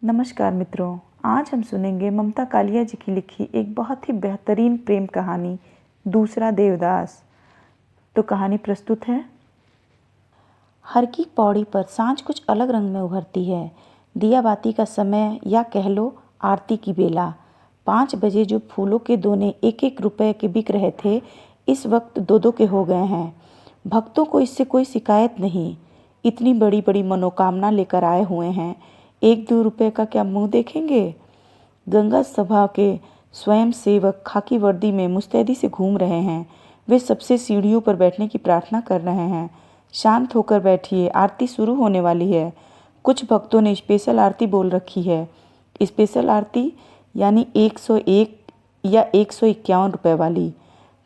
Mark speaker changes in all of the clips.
Speaker 1: नमस्कार मित्रों, आज हम सुनेंगे ममता कालिया जी की लिखी एक बहुत ही बेहतरीन प्रेम कहानी दूसरा देवदास। तो कहानी प्रस्तुत है। हर की पौड़ी पर सांझ कुछ अलग रंग में उभरती है। दिया बाती का समय या कह लो आरती की बेला। 5 बजे जो फूलों के दोने 1-1 रुपए के बिक रहे थे, इस वक्त 2-2 के हो गए हैं। भक्तों को इससे कोई शिकायत नहीं। इतनी बड़ी बड़ी मनोकामना लेकर आए हुए हैं, 1-2 रुपए का क्या मुंह देखेंगे। गंगा सभा के स्वयं सेवक खाकी वर्दी में मुस्तैदी से घूम रहे हैं। वे सबसे सीढ़ियों पर बैठने की प्रार्थना कर रहे हैं। शांत होकर बैठिए, आरती शुरू होने वाली है। कुछ भक्तों ने स्पेशल आरती बोल रखी है। स्पेशल आरती यानी 101 या 151 रुपए वाली।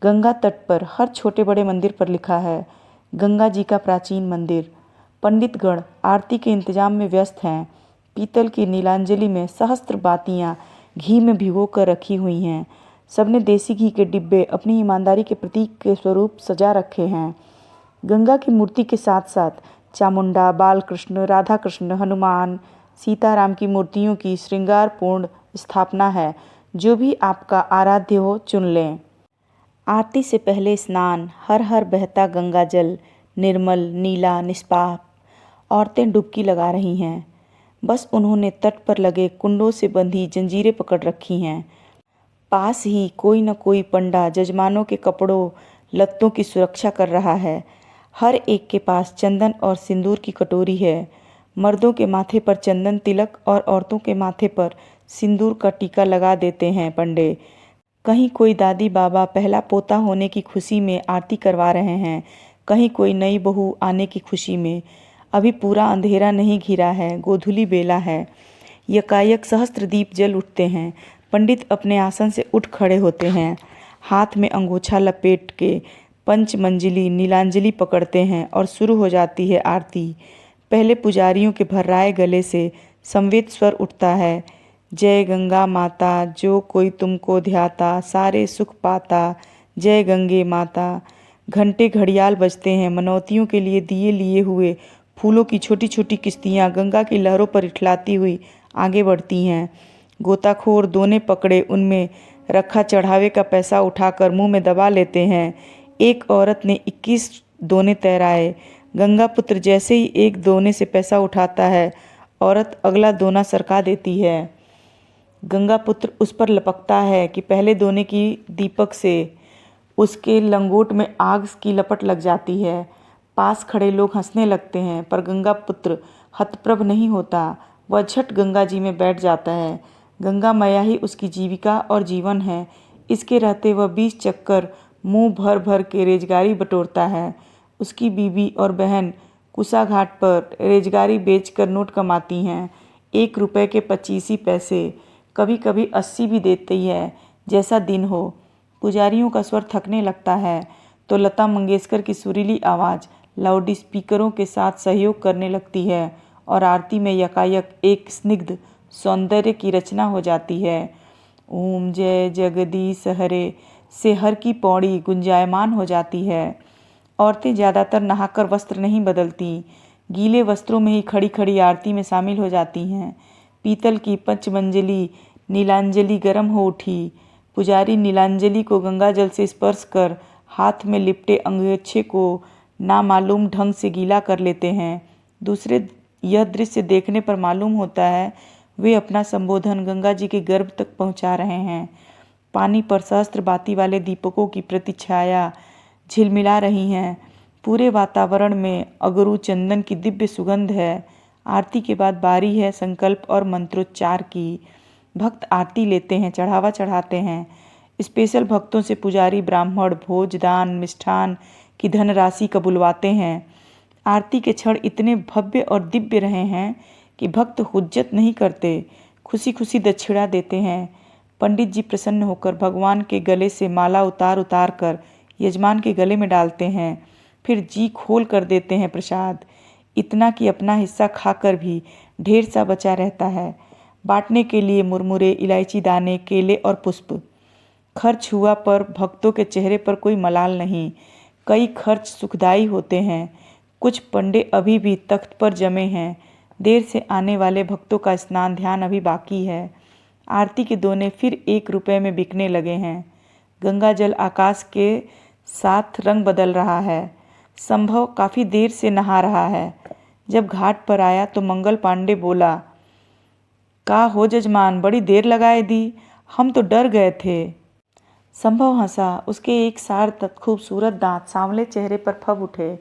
Speaker 1: गंगा तट पर हर छोटे बड़े मंदिर पर लिखा है, गंगा जी का प्राचीन मंदिर। पंडितगण आरती के इंतजाम में व्यस्त हैं। पीतल की नीलांजलि में सहस्त्र बातियाँ घी में भिगो कर रखी हुई हैं। सबने देसी घी के डिब्बे अपनी ईमानदारी के प्रतीक के स्वरूप सजा रखे हैं। गंगा की मूर्ति के साथ साथ चामुंडा, बालकृष्ण, राधा कृष्ण, हनुमान, सीताराम की मूर्तियों की श्रृंगारपूर्ण स्थापना है। जो भी आपका आराध्य हो चुन लें। आरती से पहले स्नान। हर हर बहता गंगा जल, निर्मल नीला निष्पाप। औरतें डुबकी लगा रही हैं। बस उन्होंने तट पर लगे कुंडों से बंधी जंजीरें पकड़ रखी हैं। पास ही कोई न कोई पंडा जजमानों के कपड़ों लत्तों की सुरक्षा कर रहा है। हर एक के पास चंदन और सिंदूर की कटोरी है। मर्दों के माथे पर चंदन तिलक और औरतों के माथे पर सिंदूर का टीका लगा देते हैं पंडे। कहीं कोई दादी बाबा पहला पोता होने की खुशी में आरती करवा रहे हैं, कहीं कोई नई बहू आने की खुशी में। अभी पूरा अंधेरा नहीं घिरा है, गोधूली बेला है। यकायक सहस्त्र दीप जल उठते हैं। पंडित अपने आसन से उठ खड़े होते हैं। हाथ में अंगोछा लपेट के पंचमंजिली नीलांजलि पकड़ते हैं और शुरू हो जाती है आरती। पहले पुजारियों के भर्राए गले से संवेद स्वर उठता है, जय गंगा माता, जो कोई तुमको ध्याता सारे सुख पाता, जय गंगे माता। घंटे घड़ियाल बजते हैं। मनौतियों के लिए दिए लिए हुए फूलों की छोटी छोटी किश्तियाँ गंगा की लहरों पर इठलाती हुई आगे बढ़ती हैं। गोताखोर दोने पकड़े उनमें रखा चढ़ावे का पैसा उठाकर मुंह में दबा लेते हैं। एक औरत ने 21 दोने तैराए। गंगा पुत्र जैसे ही एक दोने से पैसा उठाता है, औरत अगला दोना सरका देती है। गंगा पुत्र उस पर लपकता है कि पहले दोने की दीपक से उसके लंगोट में आग की लपट लग जाती है। पास खड़े लोग हंसने लगते हैं, पर गंगा पुत्र हतप्रभ नहीं होता। वह झट गंगा जी में बैठ जाता है। गंगा मैया ही उसकी जीविका और जीवन है। इसके रहते वह 20 चक्कर मुंह भर भर के रेजगारी बटोरता है। उसकी बीवी और बहन कुसा घाट पर रेजगारी बेचकर नोट कमाती हैं। 1 रुपए के 25 पैसे, कभी कभी 80 भी देती है, जैसा दिन हो। पुजारियों का स्वर थकने लगता है तो लता मंगेशकर की सुरीली आवाज़ लाउड स्पीकरों के साथ सहयोग करने लगती है और आरती में यकायक एक स्निग्ध सौंदर्य की रचना हो जाती है। ओम जय जगदीश हरे से हर की पौड़ी गुंजायमान हो जाती है। औरतें ज़्यादातर नहाकर वस्त्र नहीं बदलती, गीले वस्त्रों में ही खड़ी खड़ी आरती में शामिल हो जाती हैं। पीतल की पंचमंजली नीलांजलि गर्म हो उठी। पुजारी नीलांजलि को गंगा जल से स्पर्श कर हाथ में लिपटे अंगोछे को नामालूम ढंग से गीला कर लेते हैं। दूसरे यह दृश्य देखने पर मालूम होता है वे अपना संबोधन गंगा जी के गर्भ तक पहुंचा रहे हैं। पानी पर सहस्त्र बाती वाले दीपकों की प्रतिछाया झिलमिला रही हैं। पूरे वातावरण में अगरू चंदन की दिव्य सुगंध है। आरती के बाद बारी है संकल्प और मंत्रोच्चार की। भक्त आरती लेते हैं, चढ़ावा चढ़ाते हैं। स्पेशल भक्तों से पुजारी ब्राह्मण भोज दान मिष्ठान की धनराशि कबुलवाते हैं। आरती के क्षण इतने भव्य और दिव्य रहे हैं कि भक्त हुज्जत नहीं करते, खुशी खुशी दक्षिणा देते हैं। पंडित जी प्रसन्न होकर भगवान के गले से माला उतार उतार कर यजमान के गले में डालते हैं, फिर जी खोल कर देते हैं प्रसाद। इतना कि अपना हिस्सा खाकर भी ढेर सा बचा रहता है। बांटने के लिए मुरमुरे, इलायची दाने, केले और पुष्प। खर्च हुआ पर भक्तों के चेहरे पर कोई मलाल नहीं। कई खर्च सुखदायी होते हैं। कुछ पंडे अभी भी तख्त पर जमे हैं। देर से आने वाले भक्तों का स्नान ध्यान अभी बाकी है। आरती के दोने फिर 1 रुपये में बिकने लगे हैं। गंगा जल आकाश के साथ रंग बदल रहा है। संभव काफ़ी देर से नहा रहा है। जब घाट पर आया तो मंगल पांडे बोला, का हो जजमान, बड़ी देर लगाए दी, हम तो डर गए थे। संभव हंसा। उसके एक सार तक खूबसूरत दांत सांवले चेहरे पर फब उठे।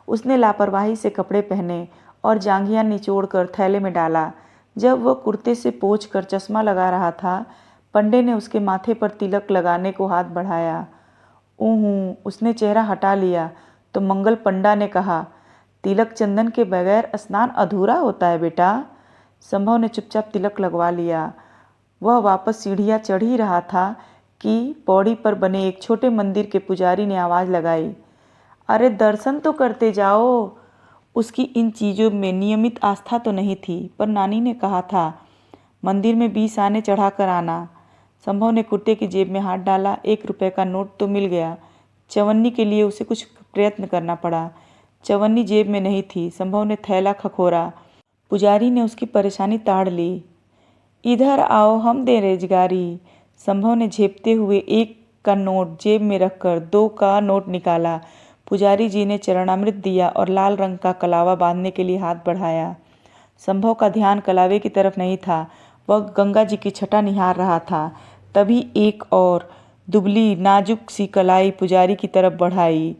Speaker 1: उसने लापरवाही से कपड़े पहने और जांघियां निचोड़कर थैले में डाला। जब वह कुर्ते से पोंछ कर चश्मा लगा रहा था, पंडे ने उसके माथे पर तिलक लगाने को हाथ बढ़ाया। ऊहूँ, उसने चेहरा हटा लिया तो मंगल पंडा ने कहा, तिलक चंदन के बगैर स्नान अधूरा होता है बेटा। संभव ने चुपचाप तिलक लगवा लिया। वह वापस सीढ़ियाँ चढ़ ही रहा था कि पौड़ी पर बने एक छोटे मंदिर के पुजारी ने आवाज़ लगाई, अरे दर्शन तो करते जाओ। उसकी इन चीज़ों में नियमित आस्था तो नहीं थी, पर नानी ने कहा था मंदिर में 20 आने चढ़ा कर आना। संभव ने कुर्ते की जेब में हाथ डाला। 1 रुपये का नोट तो मिल गया। चवन्नी के लिए उसे कुछ प्रयत्न करना पड़ा। चवन्नी जेब में नहीं थी। संभव ने थैला खखोरा। पुजारी ने उसकी परेशानी ताड़ ली। इधर आओ, हम दे रोजगारी। संभव ने झेपते हुए 1 का नोट जेब में रखकर 2 का नोट निकाला। पुजारी जी ने चरणामृत दिया और लाल रंग का कलावा बांधने के लिए हाथ बढ़ाया। संभव का ध्यान कलावे की तरफ नहीं था, वह गंगा जी की छटा निहार रहा था। तभी एक और दुबली नाजुक सी कलाई पुजारी की तरफ बढ़ाई।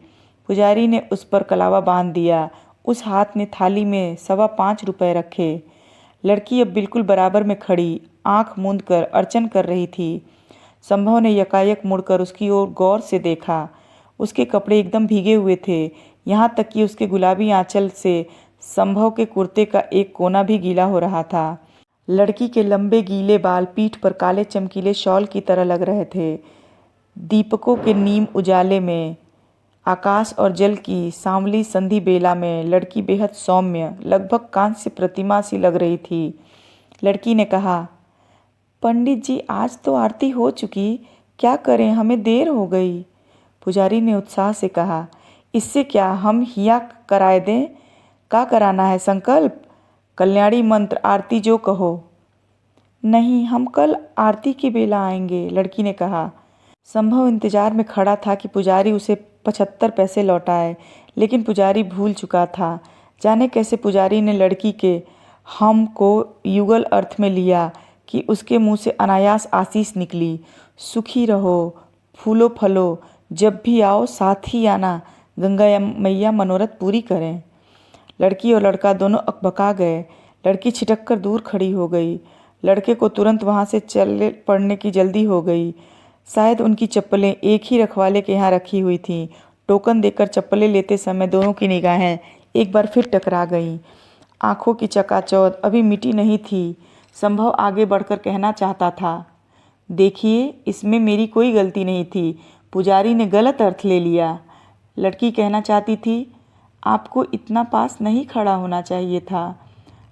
Speaker 1: पुजारी ने उस पर कलावा बांध दिया। उस हाथ ने थाली में 5.25 रुपये रखे। लड़की अब बिल्कुल बराबर में खड़ी, आंख मूंद कर अर्चन कर रही थी। संभव ने यकायक मुड़कर उसकी ओर गौर से देखा। उसके कपड़े एकदम भीगे हुए थे, यहाँ तक कि उसके गुलाबी आंचल से संभव के कुर्ते का एक कोना भी गीला हो रहा था। लड़की के लंबे गीले बाल पीठ पर काले चमकीले शॉल की तरह लग रहे थे। दीपकों के नीम उजाले में, आकाश और जल की सांवली संधि बेला में लड़की बेहद सौम्य, लगभग कांस्य प्रतिमा सी लग रही थी। लड़की ने कहा, पंडित जी आज तो आरती हो चुकी, क्या करें, हमें देर हो गई। पुजारी ने उत्साह से कहा, इससे क्या, हम हिया कराए दें। का कराना है, संकल्प, कल्याणी मंत्र, आरती जो कहो। नहीं, हम कल आरती की बेला आएंगे, लड़की ने कहा। संभव इंतजार में खड़ा था कि पुजारी उसे 75 पैसे लौटाए, लेकिन पुजारी भूल चुका था। जाने कैसे पुजारी ने लड़की के हम को युगल अर्थ में लिया कि उसके मुंह से अनायास आशीष निकली, सुखी रहो, फूलो फलो, जब भी आओ साथ ही आना, गंगा मैया मनोरथ पूरी करें। लड़की और लड़का दोनों अकबका गए। लड़की छिटक कर दूर खड़ी हो गई। लड़के को तुरंत वहाँ से चल पड़ने की जल्दी हो गई। शायद उनकी चप्पलें एक ही रखवाले के यहाँ रखी हुई थीं। टोकन देकर चप्पलें लेते समय दोनों की निगाहें एक बार फिर टकरा गईं। आंखों की चकाचौंध अभी मिटी नहीं थी। संभव आगे बढ़कर कहना चाहता था, देखिए, इसमें मेरी कोई गलती नहीं थी, पुजारी ने गलत अर्थ ले लिया। लड़की कहना चाहती थी, आपको इतना पास नहीं खड़ा होना चाहिए था।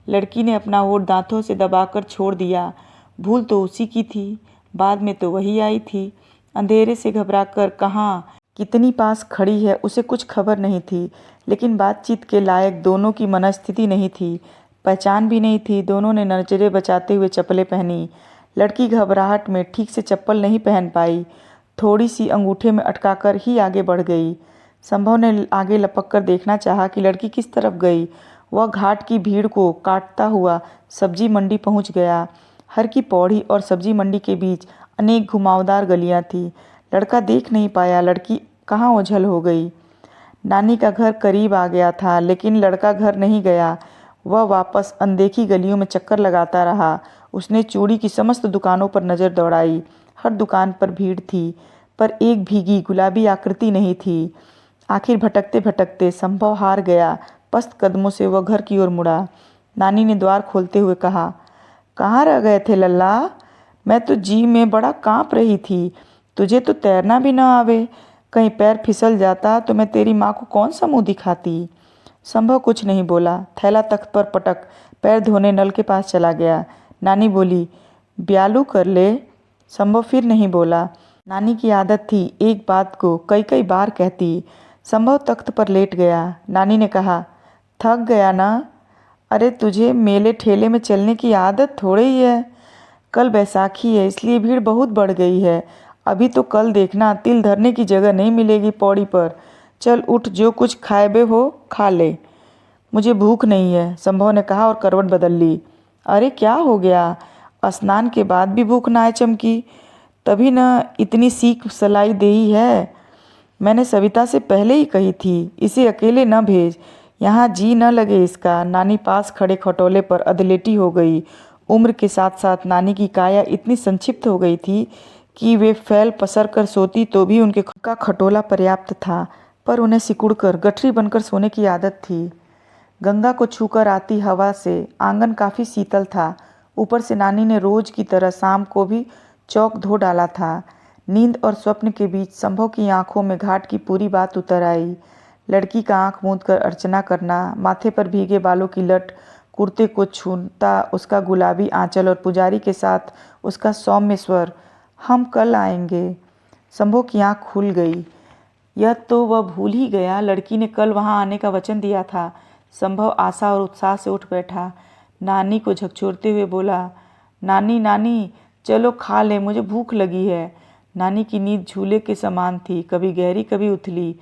Speaker 1: लड़की ने अपना होठ दांतों से दबाकर छोड़ दिया। भूल तो उसी की थी, बाद में तो वही आई थी। अंधेरे से घबराकर कहाँ कितनी पास खड़ी है उसे कुछ खबर नहीं थी, लेकिन बातचीत के लायक दोनों की मनस्थिति नहीं थी, पहचान भी नहीं थी। दोनों ने नजरें बचाते हुए चप्पलें पहनी। लड़की घबराहट में ठीक से चप्पल नहीं पहन पाई, थोड़ी सी अंगूठे में अटकाकर ही आगे बढ़ गई। संभव ने आगे लपक कर देखना चाहा कि लड़की किस तरफ गई। वह घाट की भीड़ को काटता हुआ सब्जी मंडी पहुंच गया। हर की पौड़ी और सब्जी मंडी के बीच अनेक घुमावदार गलियां थी। लड़का देख नहीं पाया लड़की कहाँ ओझल हो गई। नानी का घर करीब आ गया था, लेकिन लड़का घर नहीं गया। वह वापस अनदेखी गलियों में चक्कर लगाता रहा। उसने चूड़ी की समस्त दुकानों पर नज़र दौड़ाई। हर दुकान पर भीड़ थी, पर एक भीगी गुलाबी आकृति नहीं थी। आखिर भटकते भटकते संभव हार गया। पस्त कदमों से वह घर की ओर मुड़ा। नानी ने द्वार खोलते हुए कहा, कहाँ रह गए थे लल्ला? मैं तो जी में बड़ा काँप रही थी। तुझे तो तैरना भी न आवे, कहीं पैर फिसल जाता तो मैं तेरी माँ को कौन सा मुँह दिखाती। संभव कुछ नहीं बोला। थैला तख्त पर पटक पैर धोने नल के पास चला गया। नानी बोली, ब्यालू कर ले। संभव फिर नहीं बोला। नानी की आदत थी एक बात को कई कई बार कहती। संभव तख्त पर लेट गया। नानी ने कहा, थक गया ना? अरे तुझे मेले ठेले में चलने की आदत थोड़ी ही है। कल बैसाखी है इसलिए भीड़ बहुत बढ़ गई है। अभी तो कल देखना तिल धरने की जगह नहीं मिलेगी पौड़ी पर। चल उठ, जो कुछ खाए बे हो खा ले। मुझे भूख नहीं है, संभव ने कहा और करवट बदल ली। अरे क्या हो गया? स्नान के बाद भी भूख ना आए चमकी? तभी न इतनी सीख सलाई देही है। मैंने सविता से पहले ही कही थी, इसे अकेले न भेज, यहाँ जी न लगे इसका। नानी पास खड़े खटोले पर अधलेटी हो गई। उम्र के साथ साथ नानी की काया इतनी संक्षिप्त हो गई थी कि वे फैल पसर कर सोती तो भी उनके का खटोला पर्याप्त था, पर उन्हें सिकुड़कर गठरी बनकर सोने की आदत थी। गंगा को छूकर आती हवा से आंगन काफ़ी शीतल था। ऊपर से नानी ने रोज की तरह शाम को भी चौक धो डाला था। नींद और स्वप्न के बीच संभव की आंखों में घाट की पूरी बात उतर आई। लड़की का आंख मूंद कर अर्चना करना, माथे पर भीगे बालों की लट, कुर्ते को छूता उसका गुलाबी आंचल और पुजारी के साथ उसका सौम्य स्वर, हम कल आएंगे। संभव की आंख खुल गई। यह तो वह भूल ही गया, लड़की ने कल वहां आने का वचन दिया था। संभव आशा और उत्साह से उठ बैठा। नानी को झकझोरते हुए बोला, नानी नानी चलो खा ले, मुझे भूख लगी है। नानी की नींद झूले के समान थी, कभी गहरी कभी उथली।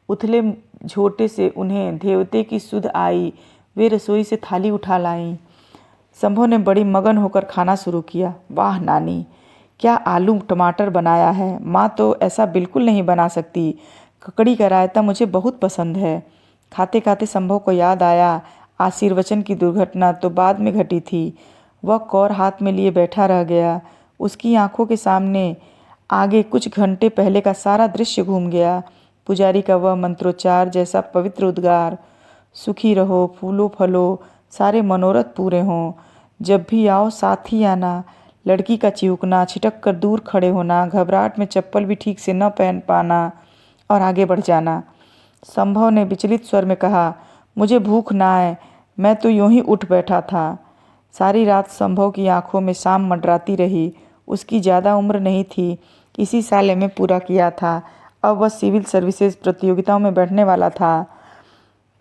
Speaker 1: उथले झोटे से उन्हें देवते की सुध आई। वे रसोई से थाली उठा लाईं। संभव ने बड़ी मगन होकर खाना शुरू किया। वाह नानी, क्या आलू टमाटर बनाया है, माँ तो ऐसा बिल्कुल नहीं बना सकती। ककड़ी का रायता मुझे बहुत पसंद है। खाते खाते संभव को याद आया, आशीर्वचन की दुर्घटना तो बाद में घटी थी। वह कौर हाथ में लिए बैठा रह गया। उसकी आंखों के सामने आगे कुछ घंटे पहले का सारा दृश्य घूम गया। पुजारी का वह मंत्रोच्चार जैसा पवित्र उद्गार, सुखी रहो, फूलो फलो, सारे मनोरथ पूरे हों, जब भी आओ साथ ही आना। लड़की का चिऊकना, छिटक कर दूर खड़े होना, घबराहट में चप्पल भी ठीक से न पहन पाना और आगे बढ़ जाना। संभव ने विचलित स्वर में कहा, मुझे भूख ना आए, मैं तो यूं ही उठ बैठा था। सारी रात संभव की आंखों में शाम मंडराती रही। उसकी ज़्यादा उम्र नहीं थी, इसी साल में पूरा किया था। अब वह सिविल सर्विसेज प्रतियोगिताओं में बैठने वाला था।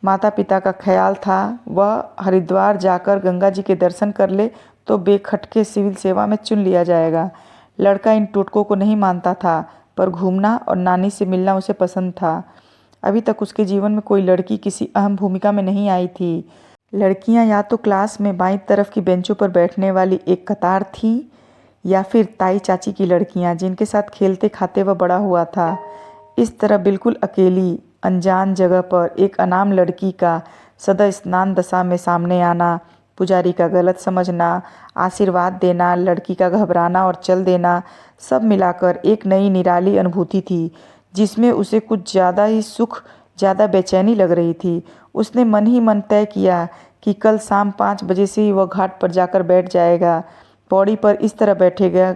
Speaker 1: माता पिता का ख्याल था वह हरिद्वार जाकर गंगा जी के दर्शन कर ले तो बेखटके सिविल सेवा में चुन लिया जाएगा। लड़का इन टोटकों को नहीं मानता था, पर घूमना और नानी से मिलना उसे पसंद था। अभी तक उसके जीवन में कोई लड़की किसी अहम भूमिका में नहीं आई थी। लड़कियां या तो क्लास में बाईं तरफ की बेंचों पर बैठने वाली एक कतार थी, या फिर ताई चाची की लड़कियां जिनके साथ खेलते खाते वह बड़ा हुआ था। इस तरह बिल्कुल अकेली अनजान जगह पर एक अनाम लड़की का सदा स्नान दशा में सामने आना, पुजारी का गलत समझना, आशीर्वाद देना, लड़की का घबराना और चल देना, सब मिलाकर एक नई निराली अनुभूति थी जिसमें उसे कुछ ज़्यादा ही सुख, ज़्यादा बेचैनी लग रही थी। उसने मन ही मन तय किया कि कल शाम 5 बजे से ही वह घाट पर जाकर बैठ जाएगा। पौड़ी पर इस तरह बैठेगा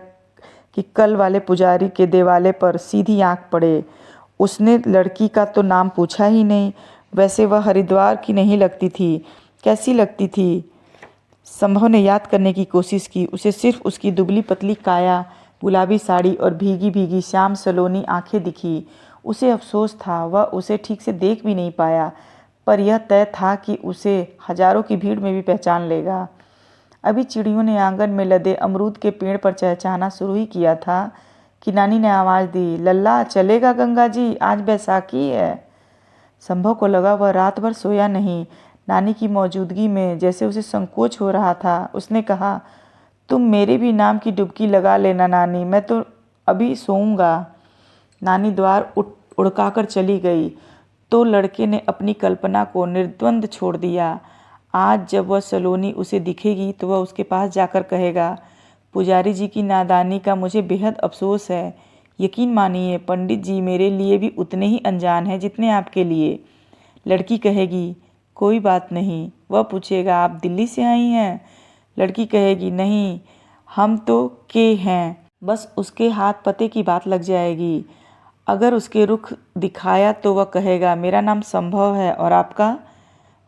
Speaker 1: कि कल वाले पुजारी के देवाले पर सीधी आंख पड़े। उसने लड़की का तो नाम पूछा ही नहीं। वैसे वह हरिद्वार की नहीं लगती थी, कैसी लगती थी? संभव ने याद करने की कोशिश की। उसे सिर्फ उसकी दुबली पतली काया, गुलाबी साड़ी और भीगी भीगी श्याम सलोनी आंखें दिखी। उसे अफसोस था वह उसे ठीक से देख भी नहीं पाया, पर यह तय था कि उसे हजारों की भीड़ में भी पहचान लेगा। अभी चिड़ियों ने आंगन में लदे अमरूद के पेड़ पर चहचहाना शुरू ही किया था कि नानी ने आवाज़ दी, लल्ला चलेगा गंगा जी, आज बैसाखी है। संभव को लगा वह रात भर सोया नहीं। नानी की मौजूदगी में जैसे उसे संकोच हो रहा था। उसने कहा, तुम मेरे भी नाम की डुबकी लगा लेना नानी, मैं तो अभी सोऊंगा। नानी द्वार उड़काकर चली गई तो लड़के ने अपनी कल्पना को निर्द्वंद छोड़ दिया। आज जब वह सलोनी उसे दिखेगी तो वह उसके पास जाकर कहेगा, पुजारी जी की नादानी का मुझे बेहद अफसोस है। यकीन मानिए पंडित जी मेरे लिए भी उतने ही अनजान हैं जितने आपके लिए। लड़की कहेगी, कोई बात नहीं। वह पूछेगा, आप दिल्ली से आई हैं? लड़की कहेगी, नहीं, हम तो के हैं। बस उसके हाथ पते की बात लग जाएगी। अगर उसके रुख दिखाया तो वह कहेगा, मेरा नाम संभव है और आपका?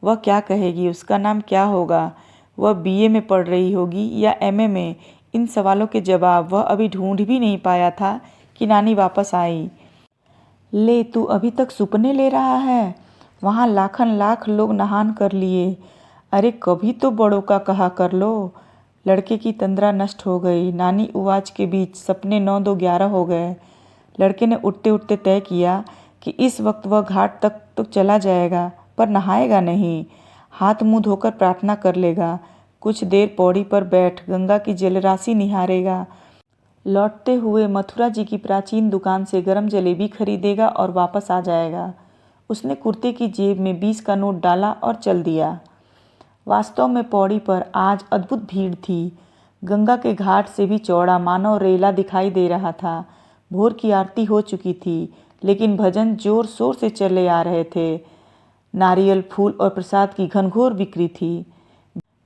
Speaker 1: वह क्या कहेगी, उसका नाम क्या होगा? वह बीए में पढ़ रही होगी या एमए में? इन सवालों के जवाब वह अभी ढूंढ भी नहीं पाया था कि नानी वापस आई। ले तू अभी तक सुपने ले रहा है? वहाँ लाखन लाख लोग नहान कर लिए। अरे कभी तो बड़ों का कहा कर लो। लड़के की तंद्रा नष्ट हो गई। नानी उवाच के बीच सपने 9-2-11 हो गए। लड़के ने उठते उठते तय किया कि इस वक्त वह घाट तक तो चला जाएगा, पर नहाएगा नहीं। हाथ मुंह धोकर प्रार्थना कर लेगा। कुछ देर पौड़ी पर बैठ गंगा की जलराशि निहारेगा। लौटते हुए मथुरा जी की प्राचीन दुकान से गरम जलेबी खरीदेगा और वापस आ जाएगा। उसने कुर्ते की जेब में 20 का नोट डाला और चल दिया। वास्तव में पौड़ी पर आज अद्भुत भीड़ थी। गंगा के घाट से भी चौड़ा मानव रेला दिखाई दे रहा था। भोर की आरती हो चुकी थी, लेकिन भजन जोर शोर से चले आ रहे थे। नारियल, फूल और प्रसाद की घनघोर बिक्री थी।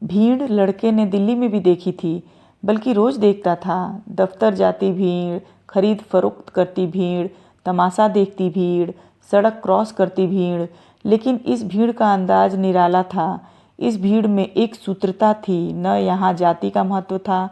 Speaker 1: भीड़ लड़के ने दिल्ली में भी देखी थी, बल्कि रोज देखता था। दफ्तर जाती भीड़, खरीद फरोख्त करती भीड़, तमाशा देखती भीड़, सड़क क्रॉस करती भीड़। लेकिन इस भीड़ का अंदाज निराला था। इस भीड़ में एक सूत्रता थी। न यहाँ जाति का महत्व था,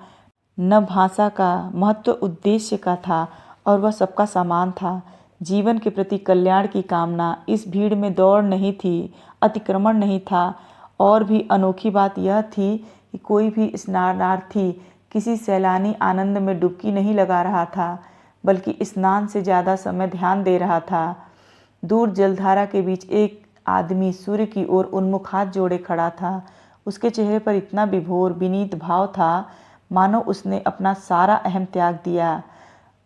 Speaker 1: न भाषा का महत्व, उद्देश्य का था, और वह सबका समान था। जीवन के प्रति कल्याण की कामना। इस भीड़ में दौड़ नहीं थी, अतिक्रमण नहीं था। और भी अनोखी बात यह थी कि कोई भी स्नानार्थी किसी सैलानी आनंद में डुबकी नहीं लगा रहा था, बल्कि स्नान से ज़्यादा समय ध्यान दे रहा था। दूर जलधारा के बीच एक आदमी सूर्य की ओर उन्मुख हाथ जोड़े खड़ा था। उसके चेहरे पर इतना विभोर विनीत भाव था, मानो उसने अपना सारा अहम त्याग दिया।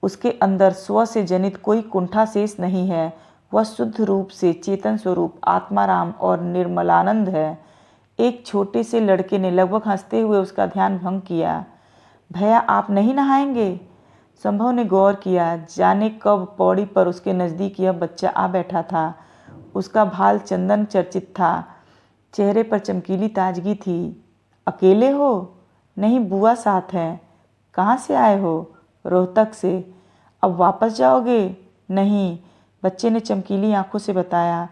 Speaker 1: उसके अंदर स्व से जनित कोई कुंठा शेष नहीं है। वह शुद्ध रूप से चेतन स्वरूप आत्माराम और निर्मलानंद है। एक छोटे से लड़के ने लगभग हंसते हुए उसका ध्यान भंग किया। भैया, आप नहीं नहाएंगे? संभव ने गौर किया। जाने कब पौड़ी पर उसके नज़दीक यह बच्चा आ बैठा था। उसका भाल चंदन चर्चित था। चेहरे पर चमकीली ताजगी थी। अकेले हो? नहीं, बुआ साथ हैं। कहाँ से आए हो? रोहतक से। अब वापस जाओगे? नहीं, बच्चे ने चमकीली आंखों से बताया।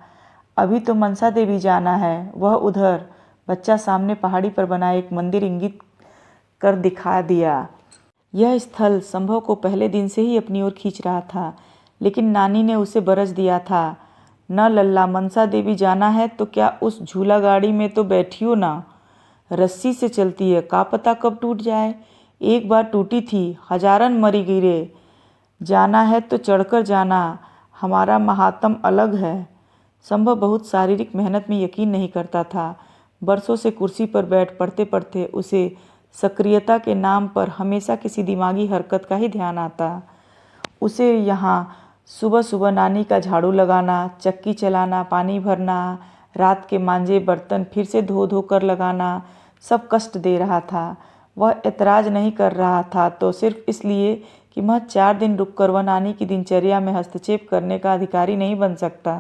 Speaker 1: अभी तो मनसा देवी जाना है, वह उधर। बच्चा सामने पहाड़ी पर बना एक मंदिर इंगित कर दिखा दिया। यह स्थल संभव को पहले दिन से ही अपनी ओर खींच रहा था, लेकिन नानी ने उसे बरस दिया था। न लल्ला, मनसा देवी जाना है तो क्या उस झूला गाड़ी में तो बैठियो ना। रस्सी से चलती है, का पता कब टूट जाए। एक बार टूटी थी, हजारन मरी गिरे। जाना है तो चढ़कर जाना, हमारा महात्म अलग है। संभव बहुत शारीरिक मेहनत में यकीन नहीं करता था। बरसों से कुर्सी पर बैठ पढ़ते पढ़ते उसे सक्रियता के नाम पर हमेशा किसी दिमागी हरकत का ही ध्यान आता। उसे यहाँ सुबह सुबह नानी का झाड़ू लगाना, चक्की चलाना, पानी भरना, रात के मांजे बर्तन फिर से धो धो कर लगाना सब कष्ट दे रहा था। वह ऐतराज नहीं कर रहा था तो सिर्फ इसलिए कि वह 4 दिन रुककर वह नानी की दिनचर्या में हस्तक्षेप करने का अधिकारी नहीं बन सकता।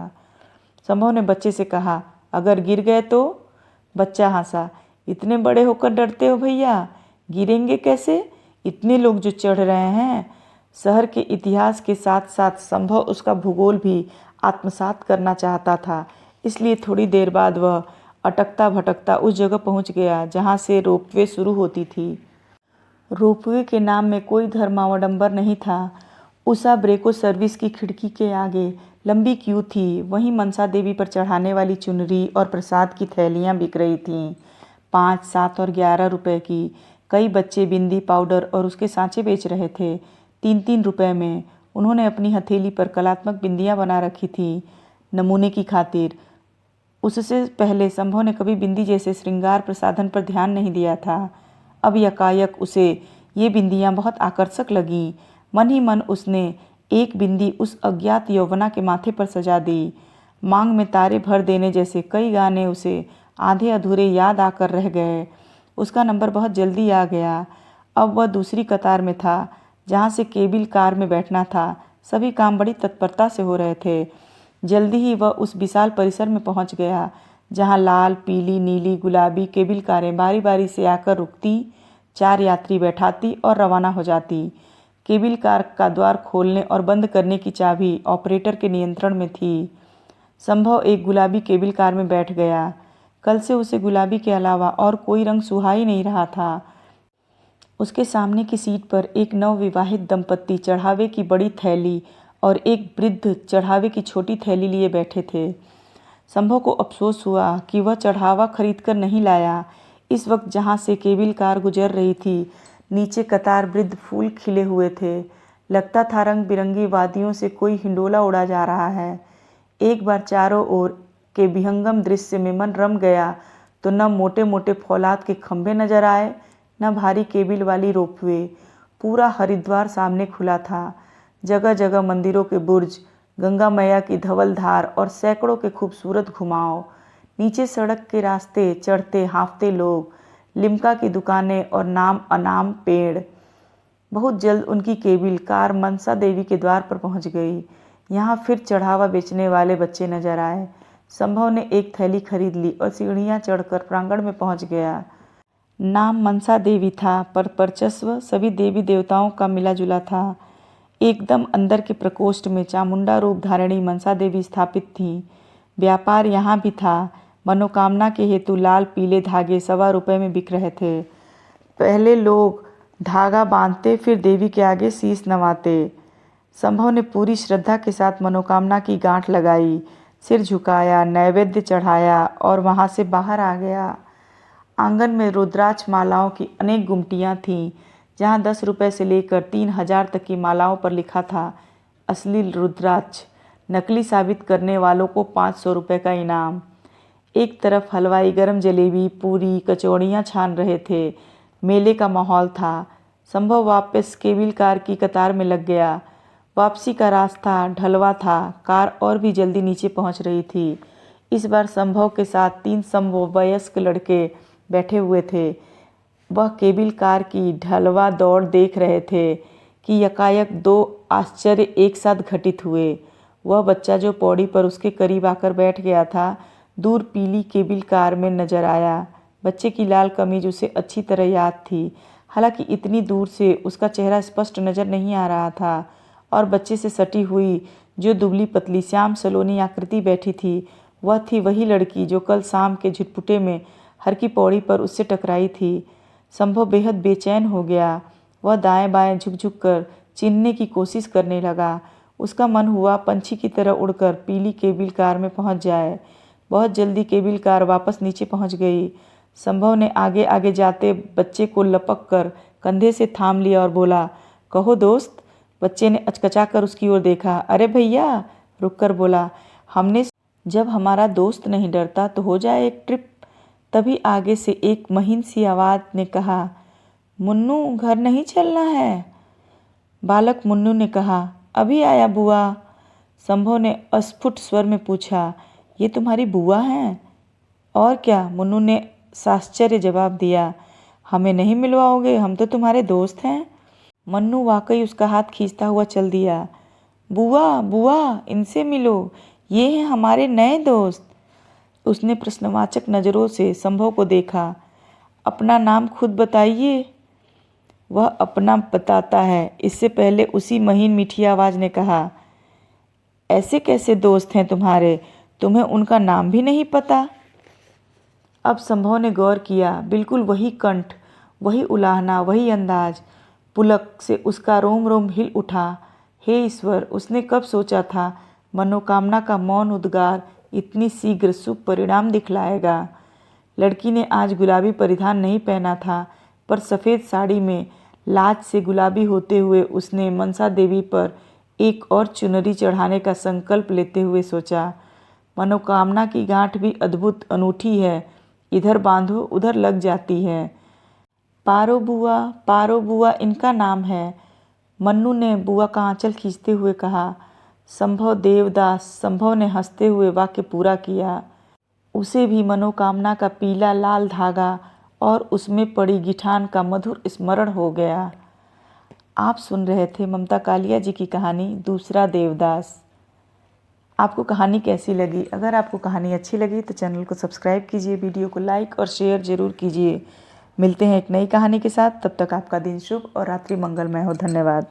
Speaker 1: संभव ने बच्चे से कहा, अगर गिर गए तो? बच्चा हंसा। इतने बड़े होकर डरते हो भैया? गिरेंगे कैसे? इतने लोग जो चढ़ रहे हैं। शहर के इतिहास के साथ साथ संभव उसका भूगोल भी आत्मसात करना चाहता था। इसलिए थोड़ी देर बाद वह अटकता भटकता उस जगह पहुंच गया जहां से रोपवे शुरू होती थी। रोपवे के नाम में कोई धर्मावडंबर नहीं था। उषा ब्रेको सर्विस की खिड़की के आगे लंबी क्यू थी। वहीं मनसा देवी पर चढ़ाने वाली चुनरी और प्रसाद की थैलियाँ बिक रही थीं, 5, 7 और 11 रुपए की। कई बच्चे बिंदी, पाउडर और उसके सांचे बेच रहे थे, 3-3 रुपए में। उन्होंने अपनी हथेली पर कलात्मक बिंदियाँ बना रखी थी, नमूने की खातिर। उससे पहले संभव ने कभी बिंदी जैसे श्रृंगार प्रसाधन पर ध्यान नहीं दिया था। अब यकायक उसे ये बिंदियाँ बहुत आकर्षक लगीं। मन ही मन उसने एक बिंदी उस अज्ञात यौवना के माथे पर सजा दी। मांग में तारे भर देने जैसे कई गाने उसे आधे अधूरे याद आकर रह गए। उसका नंबर बहुत जल्दी आ गया। अब वह दूसरी कतार में था, जहाँ से केबिल कार में बैठना था। सभी काम बड़ी तत्परता से हो रहे थे। जल्दी ही वह उस विशाल परिसर में पहुँच गया, जहाँ लाल, पीली, नीली, गुलाबी केबिल कारें बारी बारी से आकर रुकती, 4 यात्री बैठाती और रवाना हो जाती। केबिल कार का द्वार खोलने और बंद करने की चाबी ऑपरेटर के नियंत्रण में थी। संभव एक गुलाबी केबिल कार में बैठ गया। कल से उसे गुलाबी के अलावा और कोई रंग सुहा ही नहीं रहा था। उसके सामने की सीट पर एक नवविवाहित दंपत्ति चढ़ावे की बड़ी थैली और एक वृद्ध चढ़ावे की छोटी थैली लिए बैठे थे। संभव को अफसोस हुआ कि वह चढ़ावा खरीद कर नहीं लाया। इस वक्त जहाँ से केबिल कार गुजर रही थी, नीचे कतार वृद्ध फूल खिले हुए थे। लगता था रंग बिरंगी वादियों से कोई हिंडोला उड़ा जा रहा है। एक बार चारों ओर के विहंगम दृश्य में मन रम गया तो न मोटे मोटे फौलाद के खंभे नजर आए, न भारी केबिल वाली रोपवे। पूरा हरिद्वार सामने खुला था। जगह जगह मंदिरों के बुर्ज, गंगा मैया की धवल धार और सैकड़ों के खूबसूरत घुमाव। नीचे सड़क के रास्ते चढ़ते हाँफते लोग, लिम्का की दुकानें और नाम अनाम पेड़। बहुत जल्द उनकी केबिल कार मनसा देवी के द्वार पर पहुंच गई। यहाँ फिर चढ़ावा बेचने वाले बच्चे नजर आए। संभव ने एक थैली खरीद ली और सीढ़ियाँ चढ़कर प्रांगण में पहुंच गया। नाम मनसा देवी था, पर वर्चस्व सभी देवी देवताओं का मिला जुला था। एकदम अंदर के प्रकोष्ठ में चामुंडा रूप धारिणी मनसा देवी स्थापित थीं। व्यापार यहाँ भी था। मनोकामना के हेतु लाल पीले धागे ₹1.25 में बिक रहे थे। पहले लोग धागा बांधते, फिर देवी के आगे शीश नवाते। संभव ने पूरी श्रद्धा के साथ मनोकामना की गांठ लगाई, सिर झुकाया, नैवेद्य चढ़ाया और वहां से बाहर आ गया। आंगन में रुद्राक्ष मालाओं की अनेक गुमटियां थीं, जहां ₹10 से लेकर 3000 तक की मालाओं पर लिखा था असली रुद्राक्ष, नकली साबित करने वालों को ₹500 का इनाम। एक तरफ हलवाई गरम जलेबी, पूरी, कचौड़ियाँ छान रहे थे। मेले का माहौल था। संभव वापस केबिल कार की कतार में लग गया। वापसी का रास्ता ढलवा था। कार और भी जल्दी नीचे पहुंच रही थी। इस बार संभव के साथ 3 समवयस्क लड़के बैठे हुए थे। वह केबिल कार की ढलवा दौड़ देख रहे थे कि यकायक 2 आश्चर्य एक साथ घटित हुए। वह बच्चा जो पौड़ी पर उसके करीब आकर बैठ गया था, दूर पीली केबिल कार में नजर आया। बच्चे की लाल कमीज उसे अच्छी तरह याद थी, हालांकि इतनी दूर से उसका चेहरा स्पष्ट नजर नहीं आ रहा था। और बच्चे से सटी हुई जो दुबली पतली श्याम सलोनी आकृति बैठी थी, वह थी वही लड़की जो कल शाम के झुटपुटे में हर की पौड़ी पर उससे टकराई थी। संभव बेहद बेचैन हो गया। वह दाएं बाएं झुक झुक कर चिन्हने की कोशिश करने लगा। उसका मन हुआ पंछी की तरह उड़कर पीली केबिल कार में पहुंच जाए। बहुत जल्दी केबिल कार वापस नीचे पहुंच गई। संभव ने आगे आगे जाते बच्चे को लपक कर कंधे से थाम लिया और बोला, कहो दोस्त। बच्चे ने अचकचाकर उसकी ओर देखा। अरे भैया, रुककर बोला, हमने जब हमारा दोस्त नहीं डरता तो हो जाए एक ट्रिप। तभी आगे से एक महीन सी आवाज़ ने कहा, मुन्नू घर नहीं चलना है। बालक मुन्नू ने कहा, अभी आया बुआ। संभव ने अस्फुट स्वर में पूछा, ये तुम्हारी बुआ हैं? और क्या, मुन्नू ने साश्चर्य जवाब दिया। हमें नहीं मिलवाओगे? हम तो तुम्हारे दोस्त हैं। मन्नू वाकई उसका हाथ खींचता हुआ चल दिया। बुआ बुआ, इनसे मिलो, ये हैं हमारे नए दोस्त। उसने प्रश्नवाचक नज़रों से संभव को देखा। अपना नाम खुद बताइए। वह अपना बताता है। इससे पहले उसी महीन मीठी आवाज़ ने कहा, ऐसे कैसे दोस्त हैं तुम्हारे, तुम्हें उनका नाम भी नहीं पता? अब संभव ने गौर किया। बिल्कुल वही कंठ, वही उलाहना, वही अंदाज। पुलक से उसका रोम रोम हिल उठा। हे ईश्वर, उसने कब सोचा था मनोकामना का मौन उद्गार इतनी शीघ्र शुभ परिणाम दिखलाएगा। लड़की ने आज गुलाबी परिधान नहीं पहना था, पर सफ़ेद साड़ी में लाज से गुलाबी होते हुए उसने मनसा देवी पर एक और चुनरी चढ़ाने का संकल्प लेते हुए सोचा, मनोकामना की गांठ भी अद्भुत अनूठी है, इधर बांधो उधर लग जाती है। पारो बुआ इनका नाम है। मन्नू ने बुआ का आंचल खींचते हुए कहा। संभव देवदास। संभव ने हंसते हुए वाक्य पूरा किया। उसे भी मनोकामना का पीला लाल धागा और उसमें पड़ी गिठान का मधुर स्मरण हो गया। आप सुन रहे थे ममता कालिया जी की कहानी दूसरा देवदास। आपको कहानी कैसी लगी? अगर आपको कहानी अच्छी लगी तो चैनल को सब्सक्राइब कीजिए, वीडियो को लाइक और शेयर ज़रूर कीजिए। मिलते हैं एक नई कहानी के साथ। तब तक आपका दिन शुभ और रात्रि मंगलमय हो। धन्यवाद।